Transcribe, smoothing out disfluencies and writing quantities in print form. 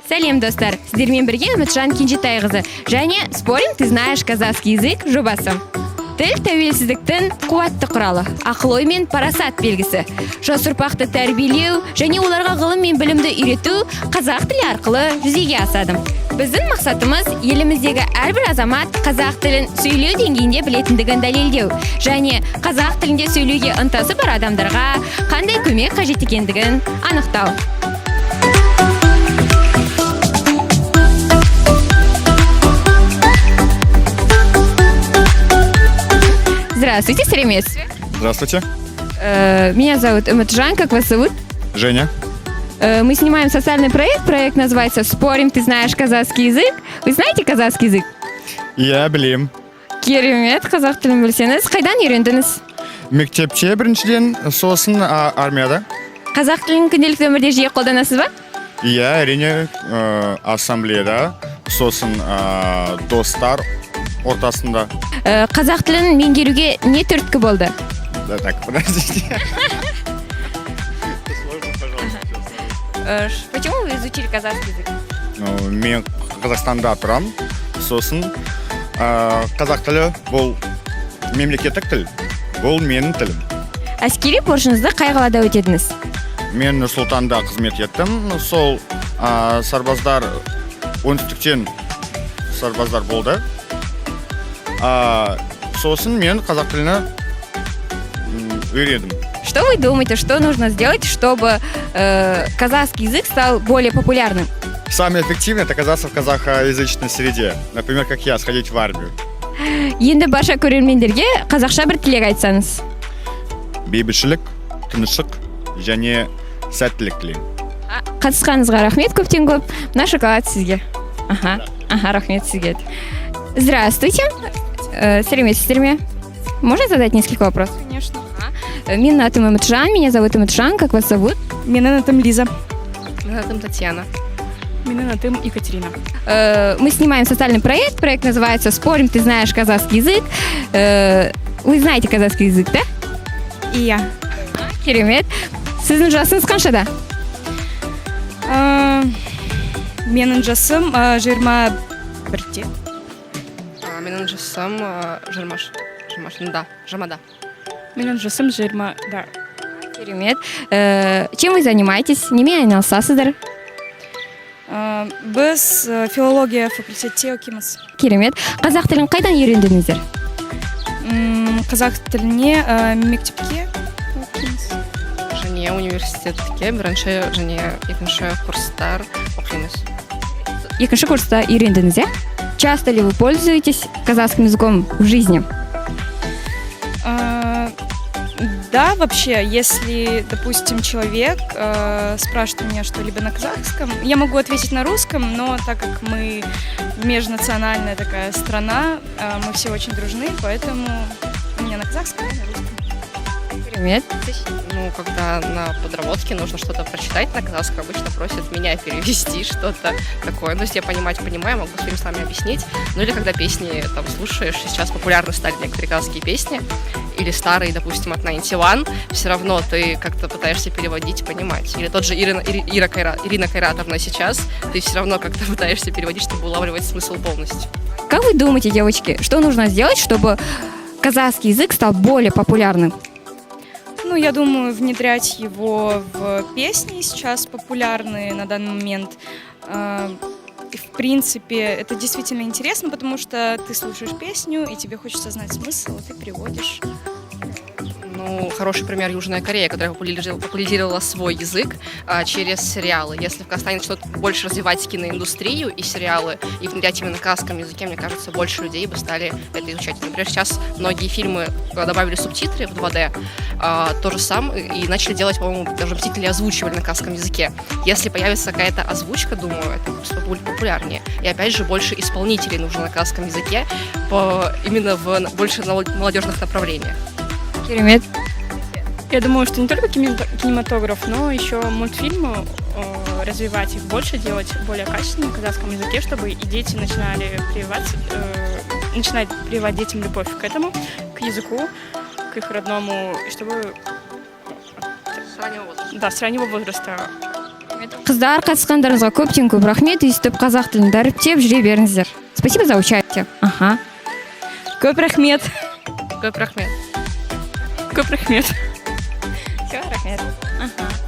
Сәлем, достар! Сіздермен бірге Үмітжан Кенжетайқызы және «Спорим, ты знаешь казахский язык» жобасы. Тіл тәуелсіздіктің қуатты құралы, ақыл-ой мен парасат белгісі. Жас ұрпақты тәрбиелеу және оларға ғылым мен білімді үйрету қазақ тілі арқылы жүзеге асады. Біздің мақсатымыз еліміздегі әрбір азамат қазақ тілін сөйлеу деңгейінде білетіндігін дәлелдеу және қазақ тілінде сөйлеуге ынтасы бар адамдарға қандай көмек қажет екендігін анықтау. Здравствуйте, Серемес. Здравствуйте. Меня зовут Үмітжан, как вас зовут? Женя. Мы снимаем социальный проект называется «Спорим, ты знаешь казахский язык». Вы знаете казахский язык? Я білем. Керемет, қазақ тілін білсеңіз. Қайдан үйрендіңіз? Мектепте біріншіден, сосын армияда. Қазақ тілін күнделікті өмірде жиі қолданасыз ба? Иә, әрине, ассамблеяда, сосын достар ортасында. Қазақ тілін меңгеруге не түрткі болды? Да, так, подождите. Почему вы изучили казахский язык? Мен Қазақстанда тұрам, сосын қазақ тілі бұл мемлекеттік тіл, бұл менің тілім. Әскери борышыңызды қай қалада өтедіңіз? Мен Нұр-Сұлтанда қызмет еттім, сол сарбаздар оңтүстіктен сарбаздар болды. Сосын мен қазақ тіліне үйрендім. Что вы думаете, что нужно сделать, чтобы казахский язык стал более популярным? Самое эффективное – это оказаться в казахоязычной среде. Например, как я, сходить в армию. Енді барша көрермендерге қазақша бір тілек айтсаңыз. Бейбітшілік, тыныштық және сәттілік тілеймін. Қатысқаныңызға рахмет, көптен көп. Мына шоколад сізге. Рахмет сізге. Здравствуйте. Сәлеметсіздер ме? Можно задать несколько вопросов? Конечно. Менің атым Үмітжан, меня зовут Үмітжан, как вас зовут? Менің атым Лиза. Менің атым Татьяна. Менің атым Екатерина. Мы снимаем социальный проект называется «Спорим, ты знаешь казахский язык». Вы знаете казахский язык, да? Иә. Керемет. Сіздің жасыңыз қаншада? Менің жасым 21-те. Менің жасым жамада. Менің жасым 20, да. Керемет. Чем вы занимаетесь? Немен айналысасыздар? Біз филология факультетте оқимыз. Керемет. Қазақ тілін қайдан үйрендіңіздер? Қазақ тіліне мектепке оқимыз. Және университетке бірінші және екінші курстар оқимыз. Екінші курста үйрендіңіз, иә? Часто ли вы пользуетесь казахским языком в жизни? Да, вообще, если, допустим, человек спрашивает меня что-либо на казахском, я могу ответить на русском, но так как мы межнациональная такая страна, мы все очень дружны, поэтому у меня на казахском и на русском. Привет. Когда на подработке нужно что-то прочитать на казахском, обычно просят меня перевести что-то такое. То есть я понимаю, могу своими словами объяснить. Ну или когда песни там слушаешь, сейчас популярны стали некоторые казахские песни, или старые, допустим, от 91, все равно ты как-то пытаешься переводить, понимать. Или тот же Ирина Кайратовна сейчас, ты все равно как-то пытаешься переводить, чтобы улавливать смысл полностью. Как вы думаете, девочки, что нужно сделать, чтобы казахский язык стал более популярным? Ну, я думаю, внедрять его в песни сейчас популярные на данный момент. И, в принципе, это действительно интересно, потому что ты слушаешь песню, и тебе хочется знать смысл, и ты переводишь. Ну, хороший пример Южная Корея, которая популяризировала свой язык через сериалы. Если в Казахстане начнут больше развивать киноиндустрию и сериалы, и внедрять именно на казахском языке, мне кажется, больше людей бы стали это изучать. Например, сейчас многие фильмы добавили субтитры в 2D, то же самое, и начали делать, по-моему, даже мстители озвучивали на казахском языке. Если появится какая-то озвучка, думаю, это будет популярнее. И опять же, больше исполнителей нужно на казахском языке, именно в больше молодежных направлениях. Керемет. Я думаю, что не только кинематограф, но еще мультфильмы, развивать их больше, делать более качественно на казахском языке, чтобы и дети начинали начинать прививать детям любовь к этому, к языку, к их родному, и чтобы С раннего возраста. Да, с раннего возраста Қыздар, қатысқандарыңызға көптен көп рахмет. Өйстіп қазақ тілін дәріптеп жүре беріңіздер. Спасибо за участие. Аха. Көп рахмет. Көп рахмет. Көп рахмет. Все, рахмет. Аха.